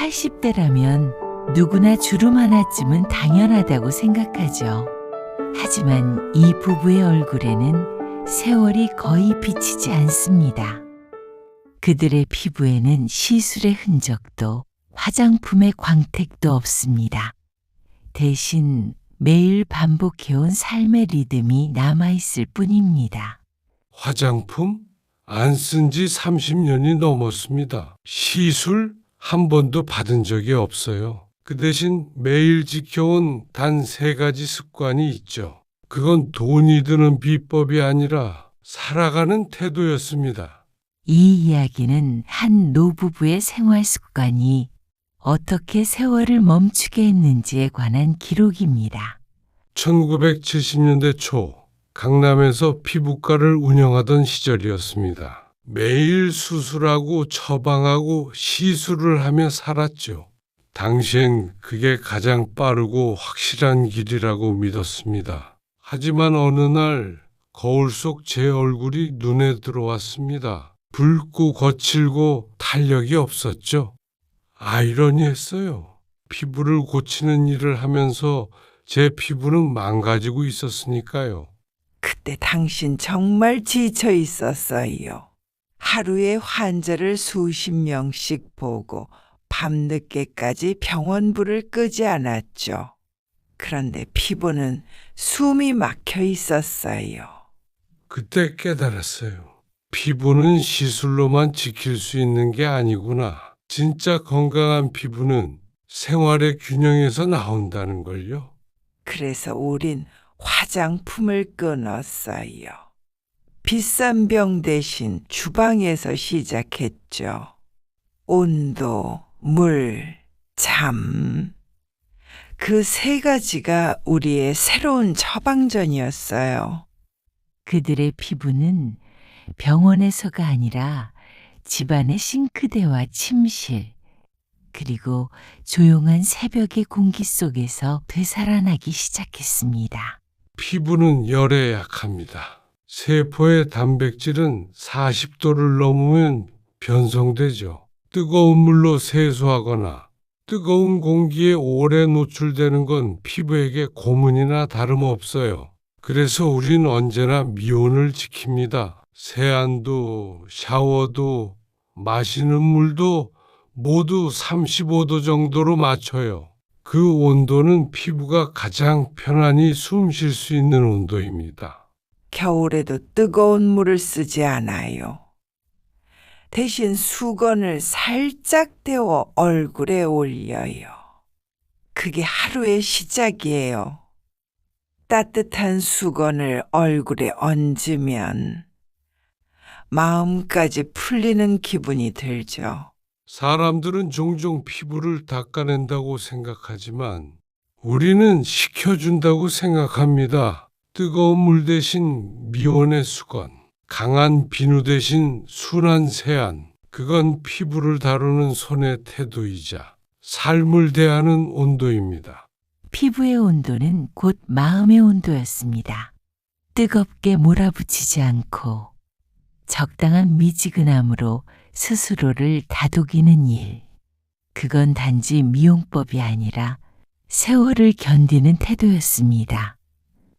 80대라면 누구나 주름 하나쯤은 당연하다고 생각하죠. 하지만 이 부부의 얼굴에는 세월이 거의 비치지 않습니다. 그들의 피부에는 시술의 흔적도 화장품의 광택도 없습니다. 대신 매일 반복해온 삶의 리듬이 남아있을 뿐입니다. 화장품? 안 쓴 지 30년이 넘었습니다. 시술? 한 번도 받은 적이 없어요. 그 대신 매일 지켜온 단 3가지 습관이 있죠. 그건 돈이 드는 비법이 아니라 살아가는 태도였습니다. 이 이야기는 한 노부부의 생활 습관이 어떻게 세월을 멈추게 했는지에 관한 기록입니다. 1970년대 초 강남에서 피부과를 운영하던 시절이었습니다. 매일 수술하고 처방하고 시술을 하며 살았죠. 당시엔 그게 가장 빠르고 확실한 길이라고 믿었습니다. 하지만 어느 날 거울 속 제 얼굴이 눈에 들어왔습니다. 붉고 거칠고 탄력이 없었죠. 아이러니했어요. 피부를 고치는 일을 하면서 제 피부는 망가지고 있었으니까요. 그때 당신 정말 지쳐 있었어요. 하루에 환자를 수십 명씩 보고 밤늦게까지 병원불을 끄지 않았죠. 그런데 피부는 숨이 막혀 있었어요. 그때 깨달았어요. 피부는 시술로만 지킬 수 있는 게 아니구나. 진짜 건강한 피부는 생활의 균형에서 나온다는 걸요. 그래서 우린 화장품을 끊었어요. 비싼 병 대신 주방에서 시작했죠. 온도, 물, 잠. 그 3가지가 우리의 새로운 처방전이었어요. 그들의 피부는 병원에서가 아니라 집안의 싱크대와 침실, 그리고 조용한 새벽의 공기 속에서 되살아나기 시작했습니다. 피부는 열에 약합니다. 세포의 단백질은 40도를 넘으면 변성되죠. 뜨거운 물로 세수하거나 뜨거운 공기에 오래 노출되는 건 피부에게 고문이나 다름없어요. 그래서 우린 언제나 미온을 지킵니다. 세안도 샤워도 마시는 물도 모두 35도 정도로 맞춰요. 그 온도는 피부가 가장 편안히 숨 쉴 수 있는 온도입니다. 겨울에도 뜨거운 물을 쓰지 않아요. 대신 수건을 살짝 데워 얼굴에 올려요. 그게 하루의 시작이에요. 따뜻한 수건을 얼굴에 얹으면 마음까지 풀리는 기분이 들죠. 사람들은 종종 피부를 닦아낸다고 생각하지만 우리는 식혀준다고 생각합니다. 뜨거운 물 대신 미온의 수건, 강한 비누 대신 순한 세안, 그건 피부를 다루는 손의 태도이자 삶을 대하는 온도입니다. 피부의 온도는 곧 마음의 온도였습니다. 뜨겁게 몰아붙이지 않고 적당한 미지근함으로 스스로를 다독이는 일. 그건 단지 미용법이 아니라 세월을 견디는 태도였습니다.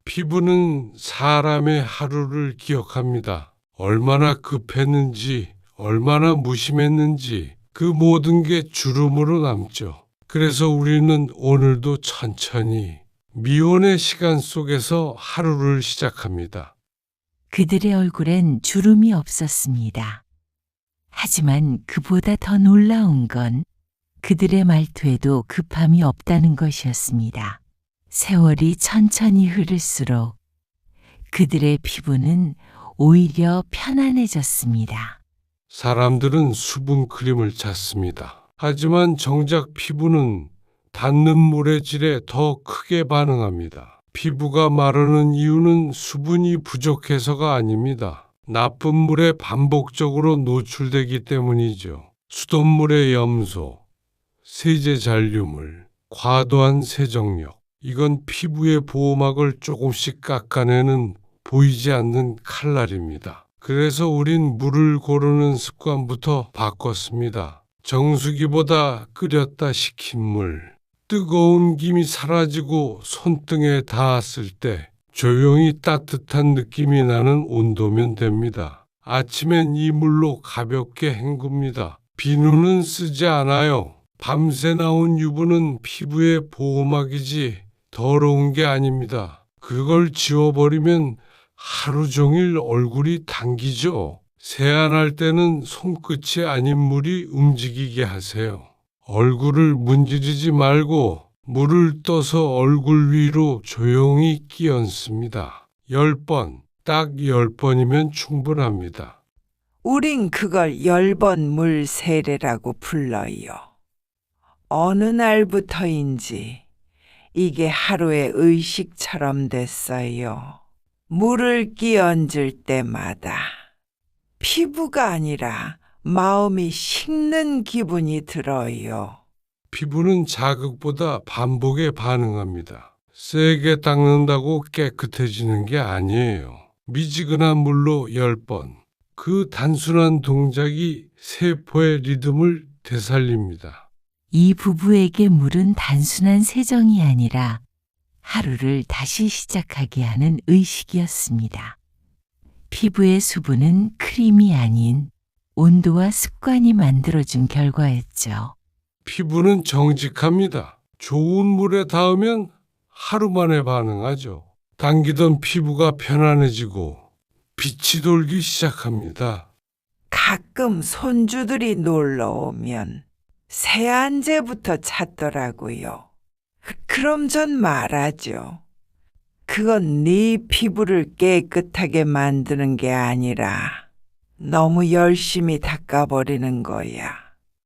피부는 사람의 하루를 기억합니다. 얼마나 급했는지, 얼마나 무심했는지 그 모든 게 주름으로 남죠. 그래서 우리는 오늘도 천천히 미온의 시간 속에서 하루를 시작합니다. 그들의 얼굴엔 주름이 없었습니다. 하지만 그보다 더 놀라운 건 그들의 말투에도 급함이 없다는 것이었습니다. 세월이 천천히 흐를수록 그들의 피부는 오히려 편안해졌습니다. 사람들은 수분 크림을 찾습니다. 하지만 정작 피부는 닿는 물의 질에 더 크게 반응합니다. 피부가 마르는 이유는 수분이 부족해서가 아닙니다. 나쁜 물에 반복적으로 노출되기 때문이죠. 수돗물의 염소, 세제 잔류물, 과도한 세정력. 이건 피부의 보호막을 조금씩 깎아내는 보이지 않는 칼날입니다. 그래서 우린 물을 고르는 습관부터 바꿨습니다. 정수기보다 끓였다 식힌 물. 뜨거운 김이 사라지고 손등에 닿았을 때 조용히 따뜻한 느낌이 나는 온도면 됩니다. 아침엔 이 물로 가볍게 헹굽니다. 비누는 쓰지 않아요. 밤새 나온 유분은 피부의 보호막이지 더러운 게 아닙니다. 그걸 지워버리면 하루 종일 얼굴이 당기죠. 세안할 때는 손끝이 아닌 물이 움직이게 하세요. 얼굴을 문지르지 말고 물을 떠서 얼굴 위로 조용히 끼얹습니다. 10번, 딱 10번이면 충분합니다. 우린 그걸 10번 물 세례라고 불러요. 어느 날부터인지 이게 하루의 의식처럼 됐어요. 물을 끼얹을 때마다 피부가 아니라 마음이 식는 기분이 들어요. 피부는 자극보다 반복에 반응합니다. 세게 닦는다고 깨끗해지는 게 아니에요. 미지근한 물로 10번. 그 단순한 동작이 세포의 리듬을 되살립니다. 이 부부에게 물은 단순한 세정이 아니라 하루를 다시 시작하게 하는 의식이었습니다. 피부의 수분은 크림이 아닌 온도와 습관이 만들어준 결과였죠. 피부는 정직합니다. 좋은 물에 닿으면 하루 만에 반응하죠. 당기던 피부가 편안해지고 빛이 돌기 시작합니다. 가끔 손주들이 놀러 오면 세안제부터 찾더라고요. 그럼 전 말하죠. 그건 네 피부를 깨끗하게 만드는 게 아니라 너무 열심히 닦아버리는 거야.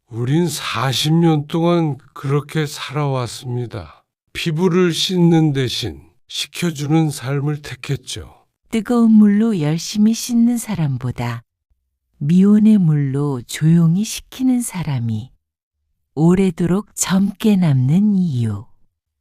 우린 40년 동안 그렇게 살아왔습니다. 피부를 씻는 대신 식혀주는 삶을 택했죠. 뜨거운 물로 열심히 씻는 사람보다 미온의 물로 조용히 식히는 사람이 오래도록 젊게 남는 이유.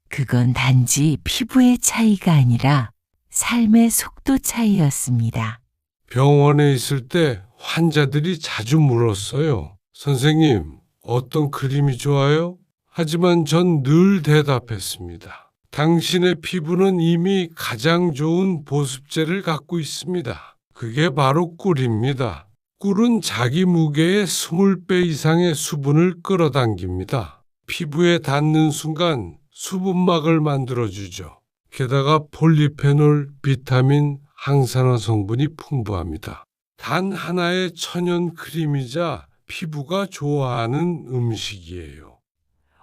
그건 단지 피부의 차이가 아니라 삶의 속도 차이였습니다. 병원에 있을 때 환자들이 자주 물었어요. 선생님, 어떤 크림이 좋아요? 하지만 전 늘 대답했습니다. 당신의 피부는 이미 가장 좋은 보습제를 갖고 있습니다. 그게 바로 꿀입니다. 꿀은 자기 무게의 20배 이상의 수분을 끌어당깁니다. 피부에 닿는 순간 수분막을 만들어주죠. 게다가 폴리페놀, 비타민, 항산화 성분이 풍부합니다. 단 하나의 천연 크림이자 피부가 좋아하는 음식이에요.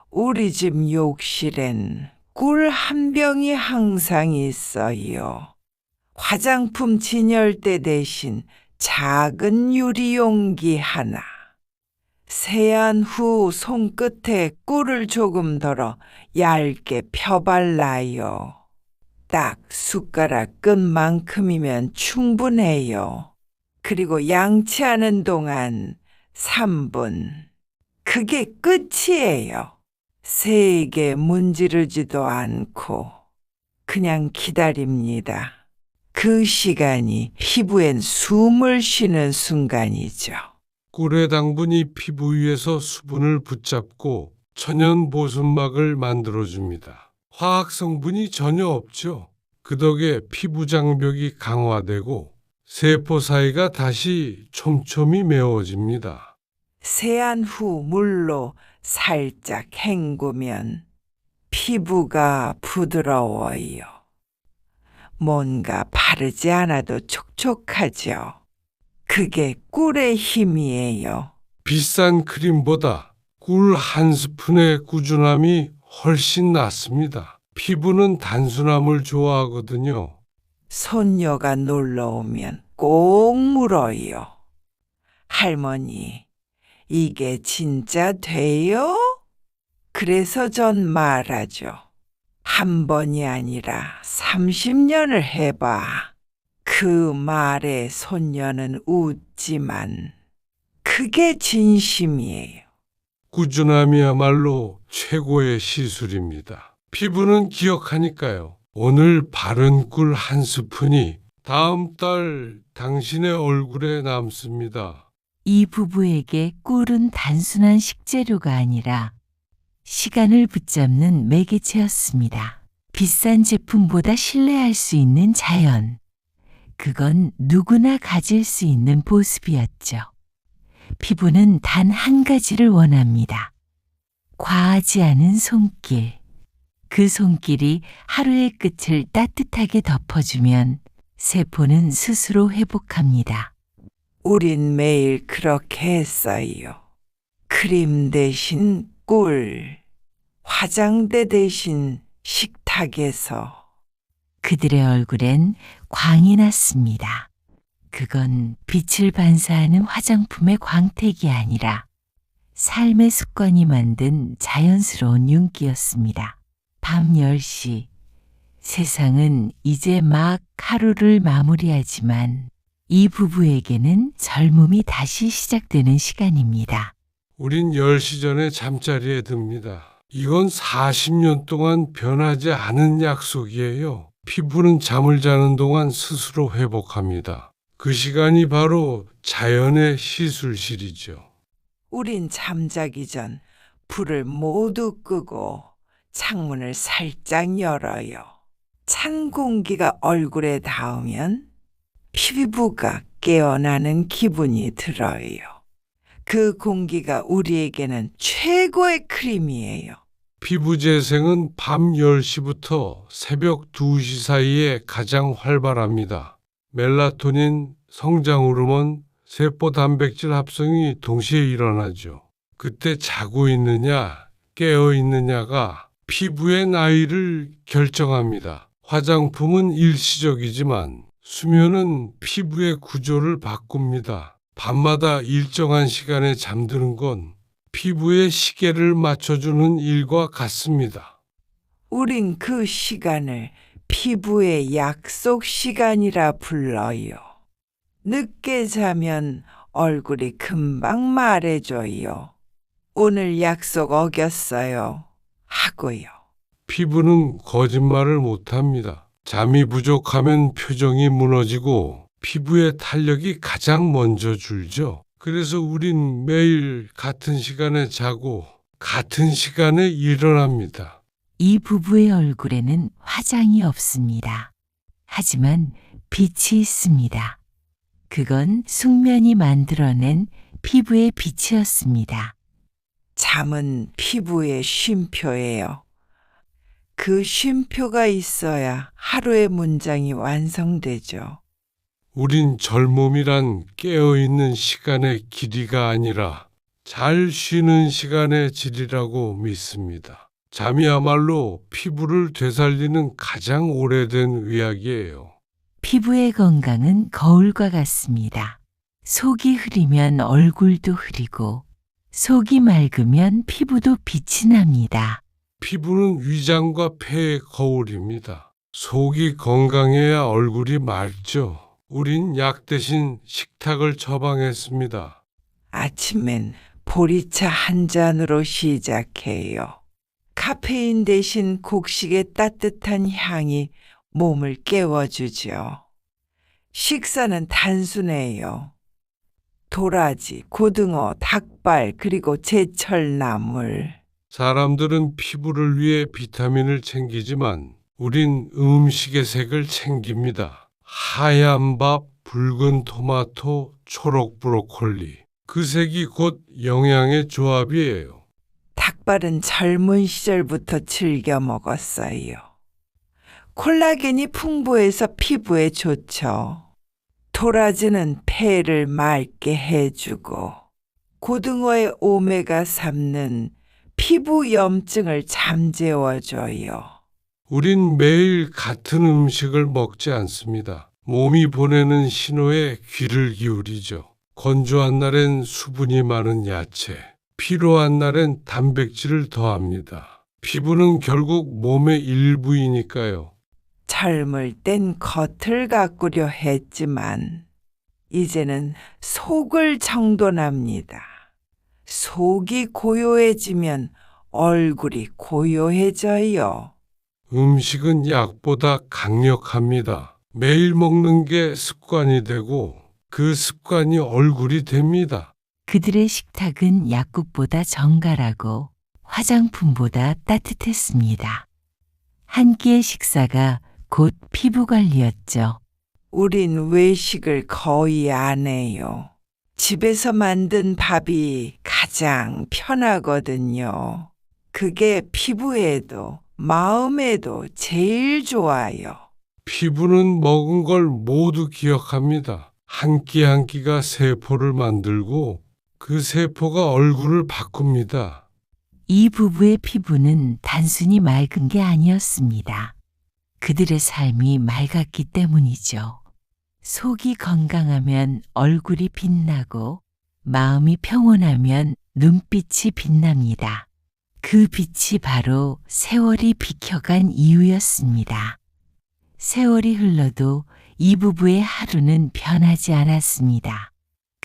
우리 집 욕실엔 꿀 한 병이 항상 있어요. 화장품 진열대 대신 작은 유리 용기 하나. 세안 후 손끝에 꿀을 조금 덜어 얇게 펴발라요. 딱 숟가락 끝만큼이면 충분해요. 그리고 양치하는 동안 3분. 그게 끝이에요. 세게 문지르지도 않고 그냥 기다립니다. 그 시간이 피부엔 숨을 쉬는 순간이죠. 꿀의 당분이 피부 위에서 수분을 붙잡고 천연 보습막을 만들어줍니다. 화학 성분이 전혀 없죠. 그 덕에 피부 장벽이 강화되고 세포 사이가 다시 촘촘히 메워집니다. 세안 후 물로 살짝 헹구면 피부가 부드러워요. 뭔가 바르지 않아도 촉촉하죠. 그게 꿀의 힘이에요. 비싼 크림보다 꿀 한 스푼의 꾸준함이 훨씬 낫습니다. 피부는 단순함을 좋아하거든요. 손녀가 놀러 오면 꼭 물어요. 할머니, 이게 진짜 돼요? 그래서 전 말하죠. 한 번이 아니라 30년을 해봐. 그 말에 손녀는 웃지만 그게 진심이에요. 꾸준함이야말로 최고의 시술입니다. 피부는 기억하니까요. 오늘 바른 꿀 한 스푼이 다음 달 당신의 얼굴에 남습니다. 이 부부에게 꿀은 단순한 식재료가 아니라 시간을 붙잡는 매개체였습니다. 비싼 제품보다 신뢰할 수 있는 자연. 그건 누구나 가질 수 있는 보습이었죠. 피부는 단 한 가지를 원합니다. 과하지 않은 손길. 그 손길이 하루의 끝을 따뜻하게 덮어주면 세포는 스스로 회복합니다. 우린 매일 그렇게 했어요. 크림 대신 꿀, 화장대 대신 식탁에서. 그들의 얼굴엔 광이 났습니다. 그건 빛을 반사하는 화장품의 광택이 아니라 삶의 습관이 만든 자연스러운 윤기였습니다. 밤 10시. 세상은 이제 막 하루를 마무리하지만 이 부부에게는 젊음이 다시 시작되는 시간입니다. 우린 10시 전에 잠자리에 듭니다. 이건 40년 동안 변하지 않은 약속이에요. 피부는 잠을 자는 동안 스스로 회복합니다. 그 시간이 바로 자연의 시술실이죠. 우린 잠자기 전 불을 모두 끄고 창문을 살짝 열어요. 찬 공기가 얼굴에 닿으면 피부가 깨어나는 기분이 들어요. 그 공기가 우리에게는 최고의 크림이에요. 피부 재생은 밤 10시부터 새벽 2시 사이에 가장 활발합니다. 멜라토닌, 성장 호르몬, 세포 단백질 합성이 동시에 일어나죠. 그때 자고 있느냐, 깨어 있느냐가 피부의 나이를 결정합니다. 화장품은 일시적이지만 수면은 피부의 구조를 바꿉니다. 밤마다 일정한 시간에 잠드는 건 피부의 시계를 맞춰주는 일과 같습니다. 우린 그 시간을 피부의 약속 시간이라 불러요. 늦게 자면 얼굴이 금방 말해줘요. 오늘 약속 어겼어요. 하고요. 피부는 거짓말을 못합니다. 잠이 부족하면 표정이 무너지고 피부의 탄력이 가장 먼저 줄죠. 그래서 우린 매일 같은 시간에 자고 같은 시간에 일어납니다. 이 부부의 얼굴에는 화장이 없습니다. 하지만 빛이 있습니다. 그건 숙면이 만들어낸 피부의 빛이었습니다. 잠은 피부의 쉼표예요. 그 쉼표가 있어야 하루의 문장이 완성되죠. 우린 젊음이란 깨어있는 시간의 길이가 아니라 잘 쉬는 시간의 질이라고 믿습니다. 잠이야말로 피부를 되살리는 가장 오래된 의학이에요. 피부의 건강은 거울과 같습니다. 속이 흐리면 얼굴도 흐리고 속이 맑으면 피부도 빛이 납니다. 피부는 위장과 폐의 거울입니다. 속이 건강해야 얼굴이 맑죠. 우린 약 대신 식탁을 처방했습니다. 아침엔 보리차 한 잔으로 시작해요. 카페인 대신 곡식의 따뜻한 향이 몸을 깨워주죠. 식사는 단순해요. 도라지, 고등어, 닭발, 그리고 제철 나물. 사람들은 피부를 위해 비타민을 챙기지만 우린 음식의 색을 챙깁니다. 하얀 밥, 붉은 토마토, 초록 브로콜리. 그 색이 곧 영양의 조합이에요. 닭발은 젊은 시절부터 즐겨 먹었어요. 콜라겐이 풍부해서 피부에 좋죠. 도라지는 폐를 맑게 해주고 고등어의 오메가3는 피부 염증을 잠재워줘요. 우린 매일 같은 음식을 먹지 않습니다. 몸이 보내는 신호에 귀를 기울이죠. 건조한 날엔 수분이 많은 야채, 피로한 날엔 단백질을 더합니다. 피부는 결국 몸의 일부이니까요. 젊을 땐 겉을 가꾸려 했지만 이제는 속을 정돈합니다. 속이 고요해지면 얼굴이 고요해져요. 음식은 약보다 강력합니다. 매일 먹는 게 습관이 되고 그 습관이 얼굴이 됩니다. 그들의 식탁은 약국보다 정갈하고 화장품보다 따뜻했습니다. 한 끼의 식사가 곧 피부 관리였죠. 우린 외식을 거의 안 해요. 집에서 만든 밥이 가장 편하거든요. 그게 피부에도 마음에도 제일 좋아요. 피부는 먹은 걸 모두 기억합니다. 한 끼 한 끼가 세포를 만들고 그 세포가 얼굴을 바꿉니다. 이 부부의 피부는 단순히 맑은 게 아니었습니다. 그들의 삶이 맑았기 때문이죠. 속이 건강하면 얼굴이 빛나고 마음이 평온하면 눈빛이 빛납니다. 그 빛이 바로 세월이 비켜간 이유였습니다. 세월이 흘러도 이 부부의 하루는 변하지 않았습니다.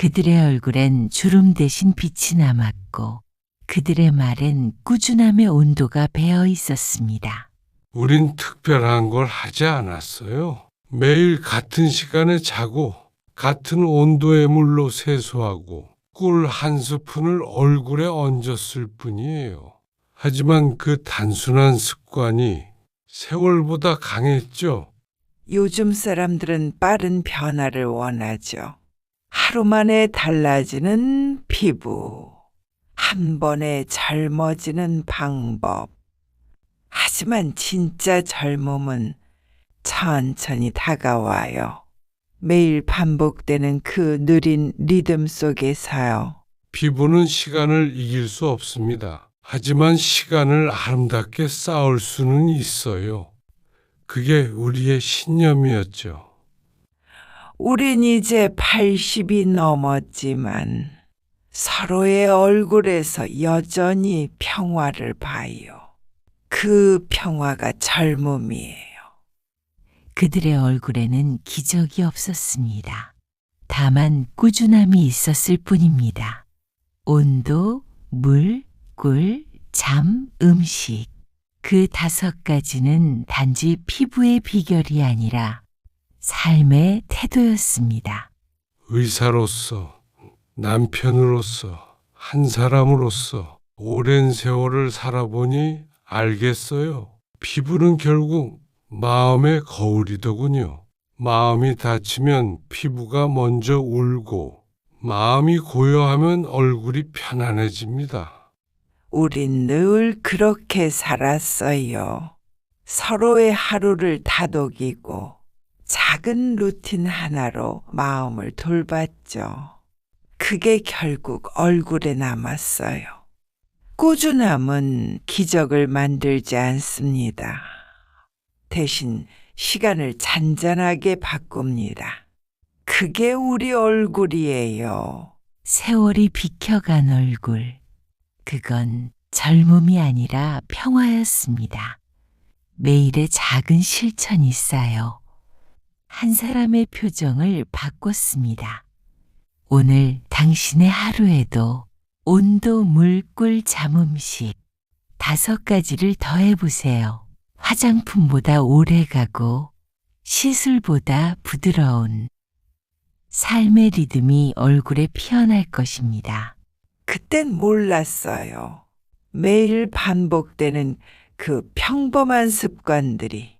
그들의 얼굴엔 주름 대신 빛이 남았고 그들의 말엔 꾸준함의 온도가 배어 있었습니다. 우린 특별한 걸 하지 않았어요. 매일 같은 시간에 자고 같은 온도의 물로 세수하고 꿀 한 스푼을 얼굴에 얹었을 뿐이에요. 하지만 그 단순한 습관이 세월보다 강했죠. 요즘 사람들은 빠른 변화를 원하죠. 하루 만에 달라지는 피부, 한 번에 젊어지는 방법. 하지만 진짜 젊음은 천천히 다가와요. 매일 반복되는 그 느린 리듬 속에서요. 피부는 시간을 이길 수 없습니다. 하지만 시간을 아름답게 쌓을 수는 있어요. 그게 우리의 신념이었죠. 우린 이제 80이 넘었지만 서로의 얼굴에서 여전히 평화를 봐요. 그 평화가 젊음이에요. 그들의 얼굴에는 기적이 없었습니다. 다만 꾸준함이 있었을 뿐입니다. 온도, 물, 꿀, 잠, 음식. 그 5가지는 단지 피부의 비결이 아니라 삶의 태도였습니다. 의사로서, 남편으로서, 한 사람으로서 오랜 세월을 살아보니 알겠어요. 피부는 결국 마음의 거울이더군요. 마음이 다치면 피부가 먼저 울고 마음이 고요하면 얼굴이 편안해집니다. 우린 늘 그렇게 살았어요. 서로의 하루를 다독이고 작은 루틴 하나로 마음을 돌봤죠. 그게 결국 얼굴에 남았어요. 꾸준함은 기적을 만들지 않습니다. 대신 시간을 잔잔하게 바꿉니다. 그게 우리 얼굴이에요. 세월이 비켜간 얼굴. 그건 젊음이 아니라 평화였습니다. 매일의 작은 실천이 쌓여 한 사람의 표정을 바꿨습니다. 오늘 당신의 하루에도 온도, 물, 꿀, 잠, 음식 5가지를 더해보세요. 화장품보다 오래가고 시술보다 부드러운 삶의 리듬이 얼굴에 피어날 것입니다. 그땐 몰랐어요. 매일 반복되는 그 평범한 습관들이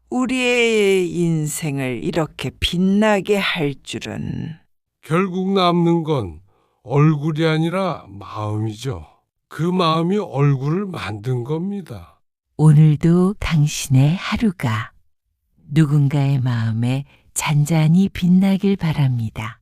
우리의 인생을 이렇게 빛나게 할 줄은. 결국 남는 건 얼굴이 아니라 마음이죠. 그 마음이 얼굴을 만든 겁니다. 오늘도 당신의 하루가 누군가의 마음에 잔잔히 빛나길 바랍니다.